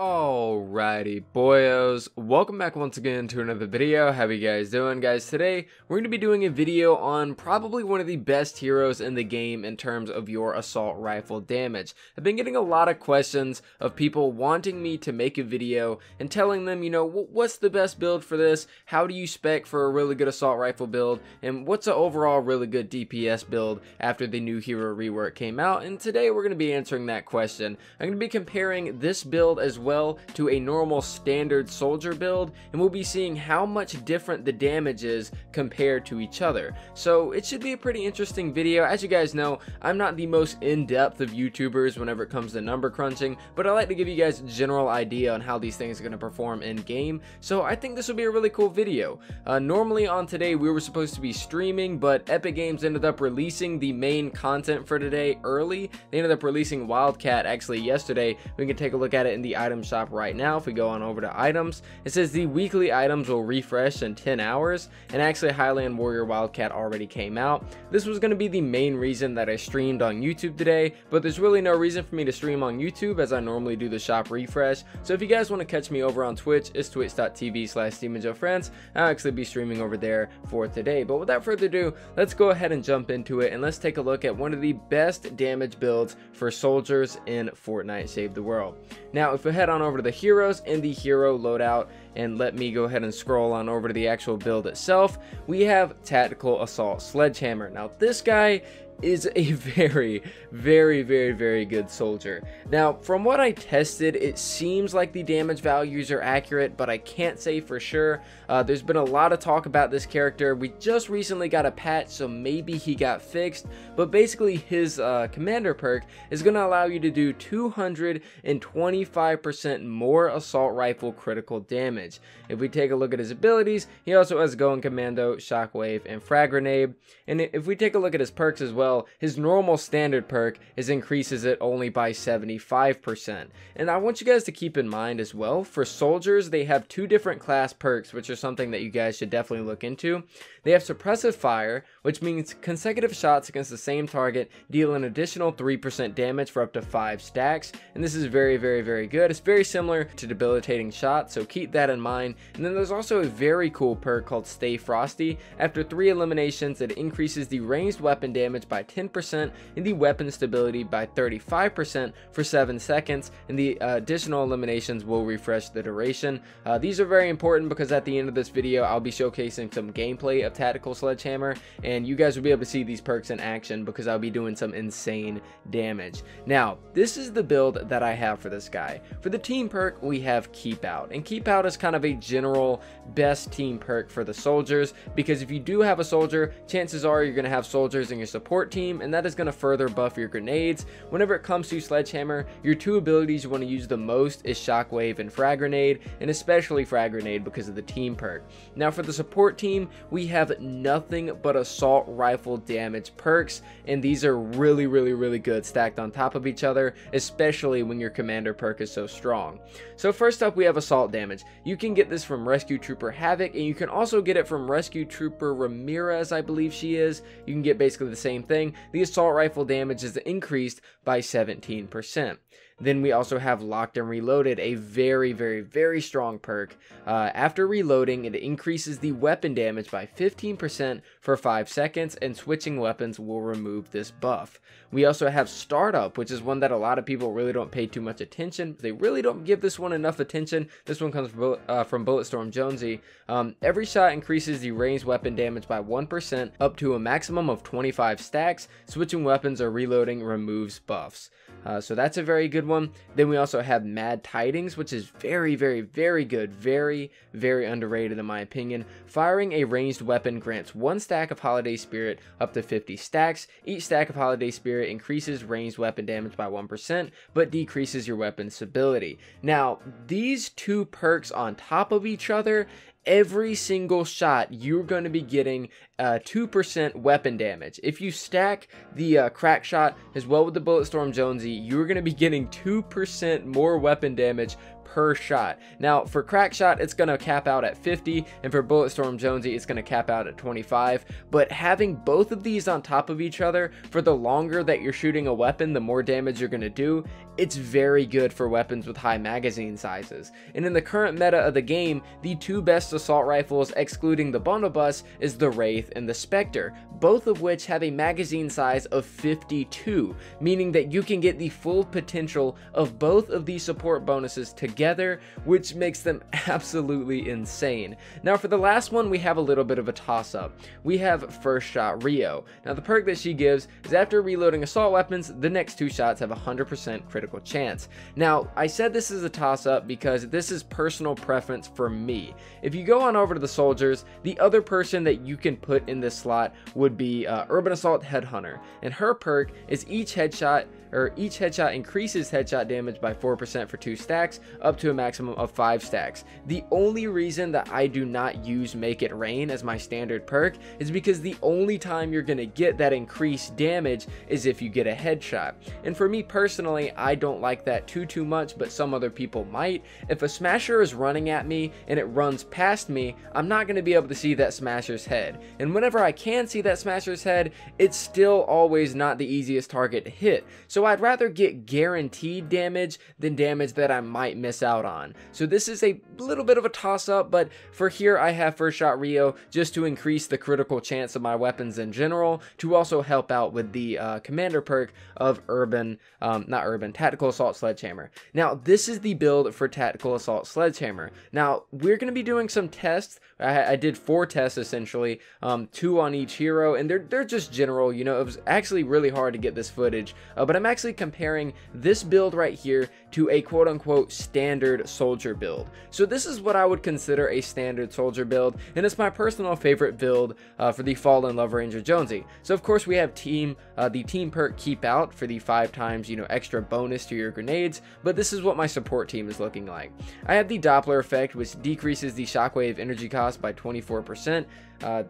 Alrighty boyos, welcome back once again to another video. How you guys doing, guys? Today we're going to be doing a video on probably one of the best heroes in the game in terms of your assault rifle damage. I've been getting a lot of questions of people wanting me to make a video and telling them, you know, what's the best build for this, how do you spec for a really good assault rifle build, and what's an overall really good DPS build after the new hero rework came out. And today we're going to be answering that question. I'm going to be comparing this build as well to a normal standard soldier build, and we'll be seeing how much different the damage is compared to each other. So it should be a pretty interesting video. As you guys know, I'm not the most in-depth of YouTubers whenever it comes to number crunching, but I like to give you guys a general idea on how these things are going to perform in game. So I think this will be a really cool video. Normally on today we were supposed to be streaming, but Epic Games ended up releasing the main content for today early. They ended up releasing Wildcat actually yesterday. We can take a look at it in the item shop right now. If we go on over to items, it says the weekly items will refresh in 10 hours, and actually Highland Warrior Wildcat already came out. This was going to be the main reason that I streamed on YouTube today, but there's really no reason for me to stream on YouTube as I normally do the shop refresh. So if you guys want to catch me over on Twitch, it's twitch.tv/demonjoefrance. I'll actually be streaming over there for today. But without further ado, let's go ahead and jump into it, and let's take a look at one of the best damage builds for soldiers in Fortnite Save the World. Now if we head on over to the heroes and the hero loadout, and let me go ahead and scroll on over to the actual build itself, we have Tactical Assault Sledgehammer. Now this guy is a very good soldier. Now from what I tested, it seems like the damage values are accurate, but I can't say for sure. There's been a lot of talk about this character. We just recently got a patch, so maybe he got fixed, but basically his commander perk is going to allow you to do 225% more assault rifle critical damage. If we take a look at his abilities, he also has Going Commando, Shockwave, and Frag Grenade. And if we take a look at his perks as well, his normal standard perk increases it only by 75%. And I want you guys to keep in mind as well, for soldiers they have two different class perks, which are something that you guys should definitely look into. They have Suppressive Fire, which means consecutive shots against the same target deal an additional 3% damage for up to 5 stacks, and this is very good. It's very similar to Debilitating Shot, so keep that in mind. And then there's also a very cool perk called Stay Frosty. After 3 eliminations, it increases the ranged weapon damage by 10% and the weapon stability by 35% for 7 seconds, and the additional eliminations will refresh the duration. These are very important because at the end of this video I'll be showcasing some gameplay of Tactical Sledgehammer, and you guys will be able to see these perks in action because I'll be doing some insane damage. Now this is the build that I have for this guy. For the team perk we have Keep Out, and Keep Out is kind of a general best team perk for the soldiers, because if you do have a soldier, chances are you're going to have soldiers in your support team, and that is going to further buff your grenades. Whenever it comes to Sledgehammer, your two abilities you want to use the most is Shockwave and Frag Grenade, and especially Frag Grenade because of the team perk. Now for the support team, we have nothing but assault rifle damage perks, and these are really good stacked on top of each other, especially when your commander perk is so strong. So first up we have assault damage. You can get this from Rescue Trooper Havoc, and you can also get it from Rescue Trooper Ramirez, I believe she is. You can get basically the same thing. The assault rifle damage is increased by 17%. Then we also have Locked and Reloaded, a very strong perk. After reloading, it increases the weapon damage by 15% for 5 seconds, and switching weapons will remove this buff. We also have Startup, which is one that a lot of people really don't pay too much attention. They really don't give this one enough attention. This one comes from Bulletstorm Jonesy. Every shot increases the ranged weapon damage by 1% up to a maximum of 25 stacks. Switching weapons or reloading removes buffs. So that's a very good one. Then we also have Mad Tidings, which is very good, very underrated in my opinion. Firing a ranged weapon grants 1 stack of Holiday Spirit up to 50 stacks. Each stack of Holiday Spirit increases ranged weapon damage by 1%, but decreases your weapon's stability. Now, these two perks on top of each other, every single shot you're going to be getting 2% weapon damage. If you stack the crack shot as well with the Bulletstorm Jonesy, you're going to be getting 2% more weapon damage per shot. Now for crack shot, it's going to cap out at 50, and for Bulletstorm Jonesy, it's going to cap out at 25. But having both of these on top of each other, for the longer that you're shooting a weapon, the more damage you're going to do. It's very good for weapons with high magazine sizes. And in the current meta of the game, the two best assault rifles, excluding the bundle bus, is the Wraith and the Spectre, both of which have a magazine size of 52, meaning that you can get the full potential of both of these support bonuses together, which makes them absolutely insane. Now for the last one, we have a little bit of a toss-up. We have First Shot Rio. Now the perk that she gives is after reloading assault weapons, the next two shots have a 100% critical chance. Now I said this is a toss-up because this is personal preference for me. If you go on over to the soldiers, the other person that you can put in this slot would be Urban Assault Headhunter, and her perk is each headshot increases headshot damage by 4% for 2 stacks, up to a maximum of 5 stacks. The only reason that I do not use Make It Rain as my standard perk is because the only time you're gonna get that increased damage is if you get a headshot. And for me personally, I don't like that too much, but some other people might. If a smasher is running at me and it runs past me, I'm not gonna be able to see that smasher's head. And whenever I can see that smasher's head, it's still always not the easiest target to hit. So I'd rather get guaranteed damage than damage that I might miss out on. So this is a little bit of a toss-up, but for here I have First Shot Rio just to increase the critical chance of my weapons in general, to also help out with the commander perk of Tactical Assault Sledgehammer. Now this is the build for Tactical Assault Sledgehammer. Now we're going to be doing some tests. I did 4 tests essentially, 2 on each hero, and they're just general. You know, it was actually really hard to get this footage, but I'm actually comparing this build right here to a quote-unquote standard soldier build. So this is what I would consider a standard soldier build, and it's my personal favorite build for the Fallen Love Ranger Jonesy. So of course we have the team perk Keep Out for the 5 times, you know, extra bonus to your grenades, but this is what my support team is looking like. I have the Doppler effect, which decreases the shockwave energy cost by 24%.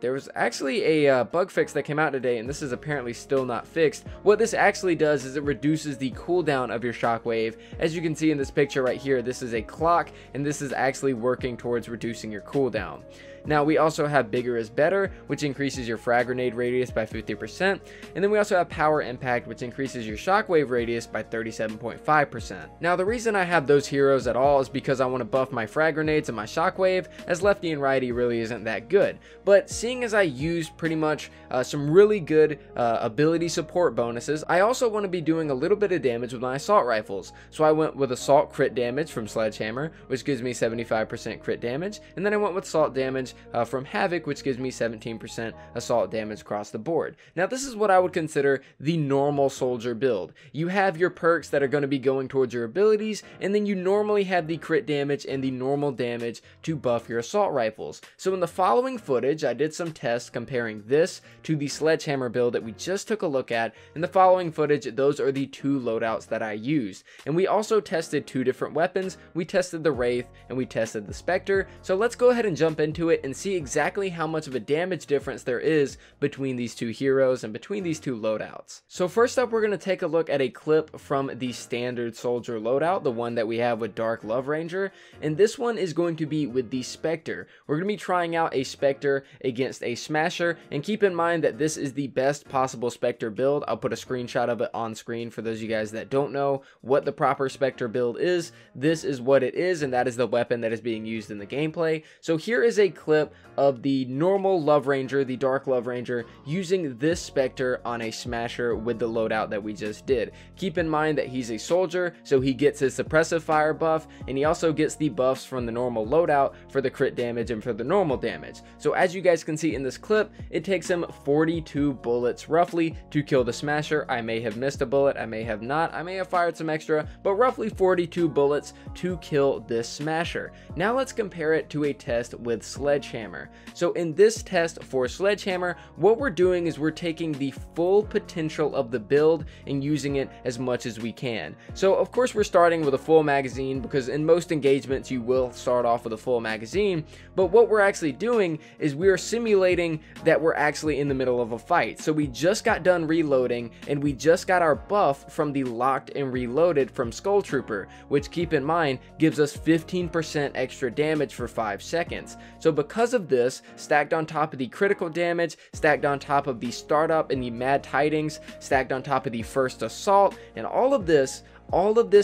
There was actually a bug fix that came out today, and this is apparently still not fixed. What this actually does is it reduces the cooldown of your shockwave. As you can see in this picture right here, this is a clock, and this is actually working towards reducing your cooldown. Now we also have Bigger is Better, which increases your frag grenade radius by 50%, and then we also have Power Impact, which increases your shockwave radius by 37.5%. Now the reason I have those heroes at all is because I want to buff my frag grenades and my shockwave, as lefty and righty really isn't that good. But seeing as I use pretty much some really good ability support bonuses, I also want to be doing a little bit of damage with my assault rifles. So I went with Assault Crit Damage from Sledgehammer, which gives me 75% crit damage, and then I went with Assault Damage from Havoc, which gives me 17% assault damage across the board. Now this is what I would consider the normal soldier build. You have your perks that are going to be going towards your abilities, and then you normally have the crit damage and the normal damage to buff your assault rifles. So in the following footage, I did some tests comparing this to the Sledgehammer build that we just took a look at. In the following footage, those are the 2 loadouts that I used. And we also tested 2 different weapons. We tested the Wraith and we tested the Spectre. So let's go ahead and jump into it and see exactly how much of a damage difference there is between these 2 heroes and between these 2 loadouts. So first up, we're going to take a look at a clip from the standard soldier loadout, the one that we have with Dark Love Ranger, and this one is going to be with the Spectre. We're going to be trying out a Spectre against a Smasher, and keep in mind that this is the best possible Spectre build. I'll put a screenshot of it on screen for those of you guys that don't know what the proper Spectre build is. This is what it is, and that is the weapon that is being used in the gameplay. So here is a clip of the normal Love Ranger, the Dark Love Ranger, using this Spectre on a Smasher with the loadout that we just did. Keep in mind that he's a soldier, so he gets his suppressive fire buff, and he also gets the buffs from the normal loadout for the crit damage and for the normal damage. So as you guys can see in this clip, it takes him 42 bullets roughly to kill the Smasher. I may have missed a bullet, I may have not, I may have fired some extra, but roughly 42 bullets to kill this Smasher. Now let's compare it to a test with Sledgehammer. Sledgehammer. So in this test for Sledgehammer, what we're doing is we're taking the full potential of the build and using it as much as we can. So of course we're starting with a full magazine, because in most engagements you will start off with a full magazine, but what we're actually doing is we are simulating that we're actually in the middle of a fight. So we just got done reloading, and we just got our buff from the locked and reloaded from Skull Trooper, which, keep in mind, gives us 15% extra damage for 5 seconds. So because of this, stacked on top of the critical damage, stacked on top of the startup and the mad tidings, stacked on top of the first assault, and all of this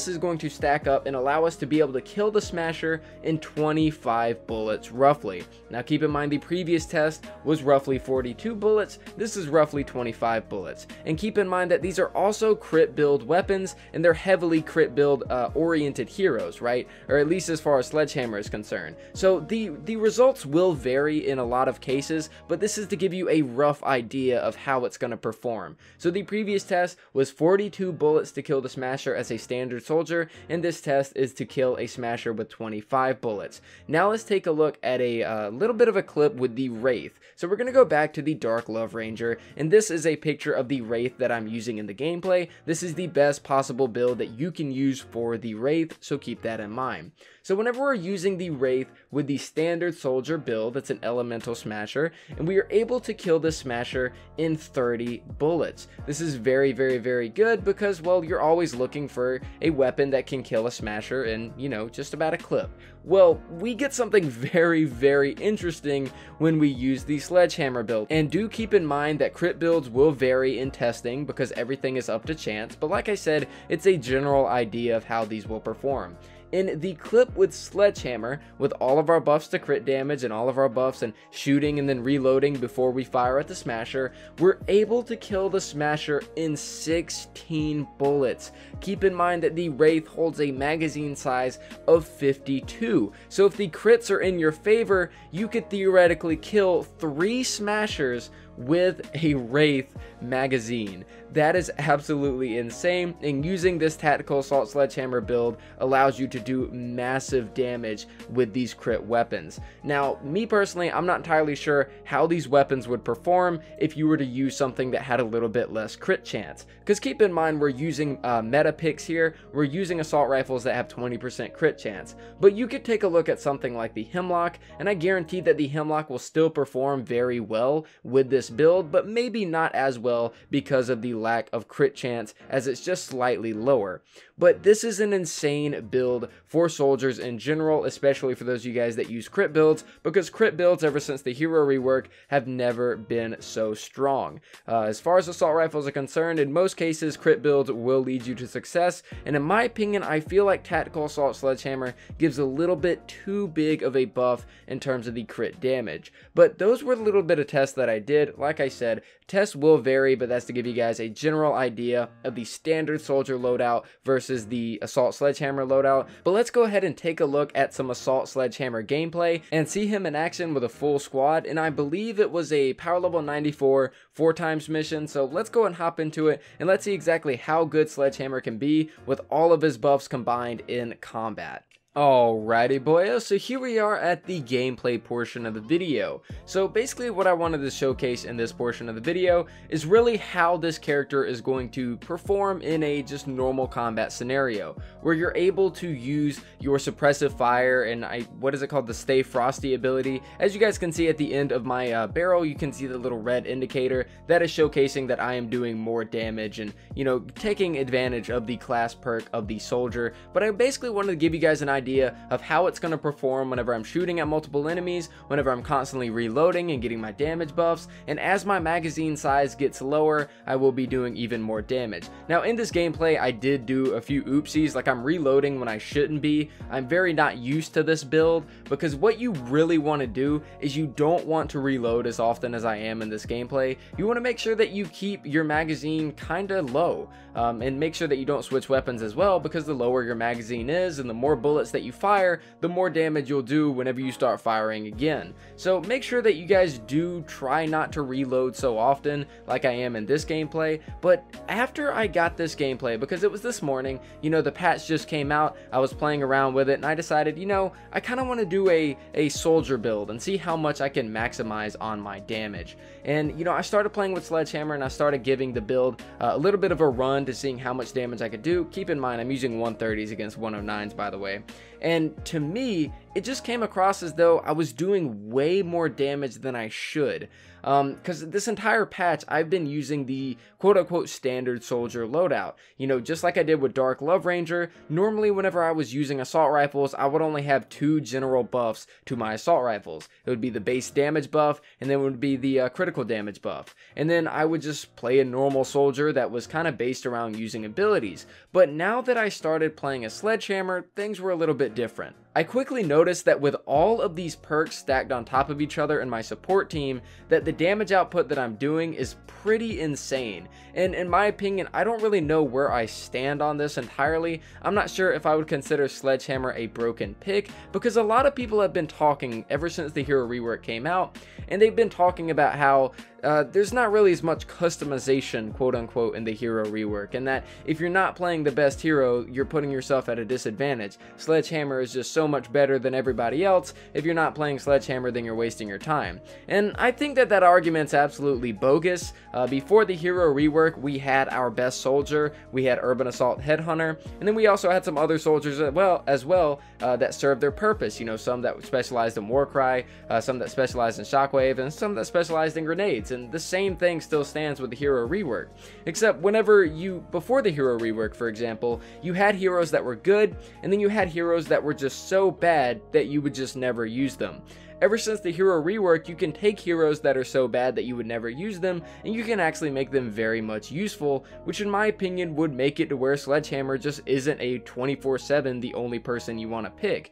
is going to stack up and allow us to be able to kill the Smasher in 25 bullets roughly. Now keep in mind the previous test was roughly 42 bullets, this is roughly 25 bullets. And keep in mind that these are also crit build weapons, and they're heavily crit build oriented heroes, right? Or at least as far as Sledgehammer is concerned. So the results will vary in a lot of cases, but this is to give you a rough idea of how it's going to perform. So the previous test was 42 bullets to kill the Smasher as a standard soldier, and this test is to kill a Smasher with 25 bullets. Now let's take a look at a little bit of a clip with the Wraith. So we're going to go back to the Dark Love Ranger, and this is a picture of the Wraith that I'm using in the gameplay. This is the best possible build that you can use for the Wraith, so keep that in mind. So whenever we're using the Wraith with the standard soldier build, that's an elemental Smasher, and we are able to kill the Smasher in 30 bullets. This is very, very, very good because, well, you're always looking for a weapon that can kill a Smasher in, you know, just about a clip. Well, we get something very, very interesting when we use the Sledgehammer build. And do keep in mind that crit builds will vary in testing because everything is up to chance, but like I said, it's a general idea of how these will perform. In the clip with Sledgehammer, with all of our buffs to crit damage and all of our buffs and shooting and then reloading before we fire at the Smasher, we're able to kill the Smasher in 16 bullets. Keep in mind that the Wraith holds a magazine size of 52, so if the crits are in your favor, you could theoretically kill 3 Smashers with a Wraith magazine. That is absolutely insane, and using this tactical assault Sledgehammer build allows you to do massive damage with these crit weapons. Now, me personally, I'm not entirely sure how these weapons would perform if you were to use something that had a little bit less crit chance, because keep in mind we're using meta picks here, we're using assault rifles that have 20% crit chance, but you could take a look at something like the Hemlock, and I guarantee that the Hemlock will still perform very well with this build, but maybe not as well because of the lack of crit chance, as it's just slightly lower. But this is an insane build for soldiers in general, especially for those of you guys that use crit builds, because crit builds ever since the hero rework have never been so strong. As far as assault rifles are concerned, in most cases crit builds will lead you to success, and in my opinion I feel like tactical assault Sledgehammer gives a little bit too big of a buff in terms of the crit damage. But those were the little bit of tests that I did. Like I said, tests will vary, but that's to give you guys a general idea of the standard soldier loadout versus the assault Sledgehammer loadout. But let's go ahead and take a look at some assault Sledgehammer gameplay and see him in action with a full squad, and I believe it was a power level 94 4x mission. So let's go and hop into it and let's see exactly how good Sledgehammer can be with all of his buffs combined in combat. Alrighty boys, so here we are at the gameplay portion of the video. So basically what I wanted to showcase in this portion of the video is really how this character is going to perform in a just normal combat scenario, where you're able to use your suppressive fire and what is it called, the Stay Frosty ability. As you guys can see at the end of my barrel, you can see the little red indicator that is showcasing that I am doing more damage and, you know, taking advantage of the class perk of the soldier. But I basically wanted to give you guys an idea of how it's going to perform whenever I'm shooting at multiple enemies, whenever I'm constantly reloading and getting my damage buffs, and as my magazine size gets lower, I will be doing even more damage. Now in this gameplay, I did do a few oopsies, like I'm reloading when I shouldn't be. I'm very not used to this build, because what you really want to do is you don't want to reload as often as I am in this gameplay. You want to make sure that you keep your magazine kinda low, and make sure that you don't switch weapons as well, because the lower your magazine is and the more bullets bullets that you fire, the more damage you'll do whenever you start firing again. So make sure that you guys do try not to reload so often like I am in this gameplay. But after I got this gameplay, because it was this morning, you know, the patch just came out, I was playing around with it, and I decided, you know, I kind of want to do a soldier build and see how much I can maximize on my damage. And, you know, I started playing with Sledgehammer, and I started giving the build a little bit of a run to seeing how much damage I could do. Keep in mind, I'm using 130s against 109s, by the way. And to me, it just came across as though I was doing way more damage than I should. Because this entire patch, I've been using the quote-unquote standard soldier loadout. You know, just like I did with Dark Love Ranger, normally whenever I was using assault rifles, I would only have 2 general buffs to my assault rifles. It would be the base damage buff, and then it would be the critical damage buff. And then I would just play a normal soldier that was kind of based around using abilities. But now that I started playing a Sledgehammer, things were a little bit different. I quickly noticed that with all of these perks stacked on top of each other in my support team, that the damage output that I'm doing is pretty insane. And in my opinion, I don't really know where I stand on this entirely. I'm not sure if I would consider Sledgehammer a broken pick, because a lot of people have been talking ever since the hero rework came out, and they've been talking about how there's not really as much customization, quote unquote, in the hero rework, and that if you're not playing the best hero, you're putting yourself at a disadvantage. Sledgehammer is just so much better than everybody else. If you're not playing Sledgehammer, then you're wasting your time. And I think that that argument's absolutely bogus. Before the hero rework, we had our best soldier, we had Urban Assault Headhunter, and then we also had some other soldiers as well that served their purpose. You know, some that specialized in Warcry, some that specialized in Shockwave, and some that specialized in grenades. And the same thing still stands with the hero rework, except before the hero rework, for example, you had heroes that were good, and then you had heroes that were just so bad that you would just never use them. Ever since the hero rework, you can take heroes that are so bad that you would never use them, and you can actually make them very much useful, which in my opinion would make it to where Sledgehammer just isn't a 24/7 the only person you want to pick.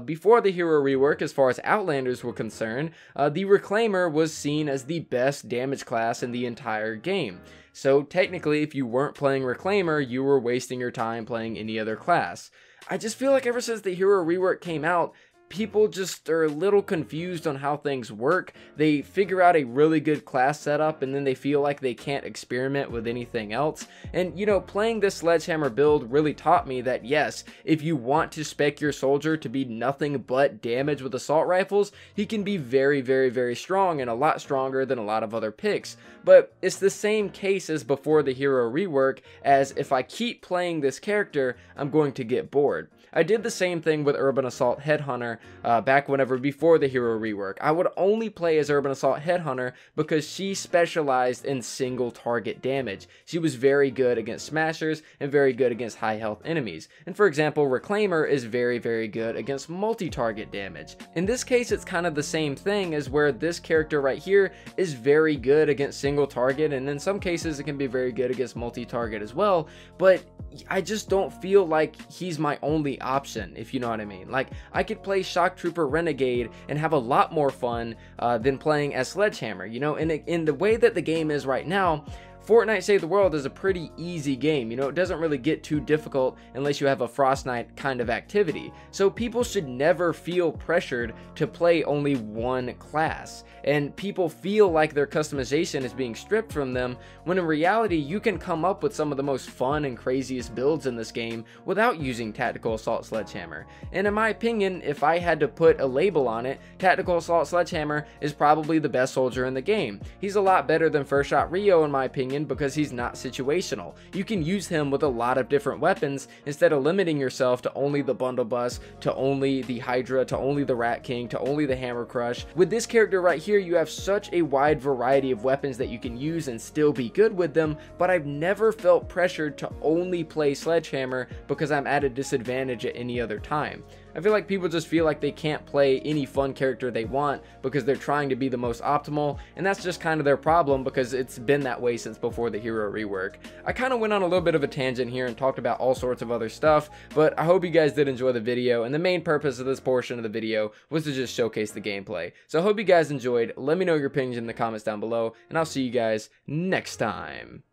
Before the hero rework, as far as Outlanders were concerned, the Reclaimer was seen as the best damage class in the entire game. So technically, if you weren't playing Reclaimer, you were wasting your time playing any other class. I just feel like ever since the hero rework came out, people just are a little confused on how things work. They figure out a really good class setup, and then they feel like they can't experiment with anything else. And you know, playing this Sledgehammer build really taught me that yes, if you want to spec your soldier to be nothing but damage with assault rifles, he can be very, very, very strong, and a lot stronger than a lot of other picks. But it's the same case as before the hero rework, as if I keep playing this character, I'm going to get bored. I did the same thing with Urban Assault Headhunter back before the hero rework. I would only play as Urban Assault Headhunter because she specialized in single target damage. She was very good against smashers and very good against high health enemies. And for example, Reclaimer is very, very good against multi-target damage. In this case, it's kind of the same thing as where this character right here is very good against single target, and in some cases it can be very good against multi-target as well, but I just don't feel like he's my only option, if you know what I mean. Like, I could play Shock Trooper Renegade and have a lot more fun than playing as Sledgehammer, you know. And in the way that the game is right now, Fortnite Save the World is a pretty easy game. You know, it doesn't really get too difficult unless you have a Frost Knight kind of activity. So people should never feel pressured to play only one class. And people feel like their customization is being stripped from them, when in reality you can come up with some of the most fun and craziest builds in this game without using Tactical Assault Sledgehammer. And in my opinion, if I had to put a label on it, Tactical Assault Sledgehammer is probably the best soldier in the game. He's a lot better than First Shot Rio in my opinion, because he's not situational. You can use him with a lot of different weapons instead of limiting yourself to only the Bundle Bus, to only the Hydra, to only the Rat King, to only the Hammer Crush. With this character right here, you have such a wide variety of weapons that you can use and still be good with them, but I've never felt pressured to only play Sledgehammer because I'm at a disadvantage at any other time. I feel like people just feel like they can't play any fun character they want because they're trying to be the most optimal, and that's just kind of their problem because it's been that way since before the hero rework. I kind of went on a little bit of a tangent here and talked about all sorts of other stuff, but I hope you guys did enjoy the video, and the main purpose of this portion of the video was to just showcase the gameplay. So I hope you guys enjoyed. Let me know your opinions in the comments down below, and I'll see you guys next time.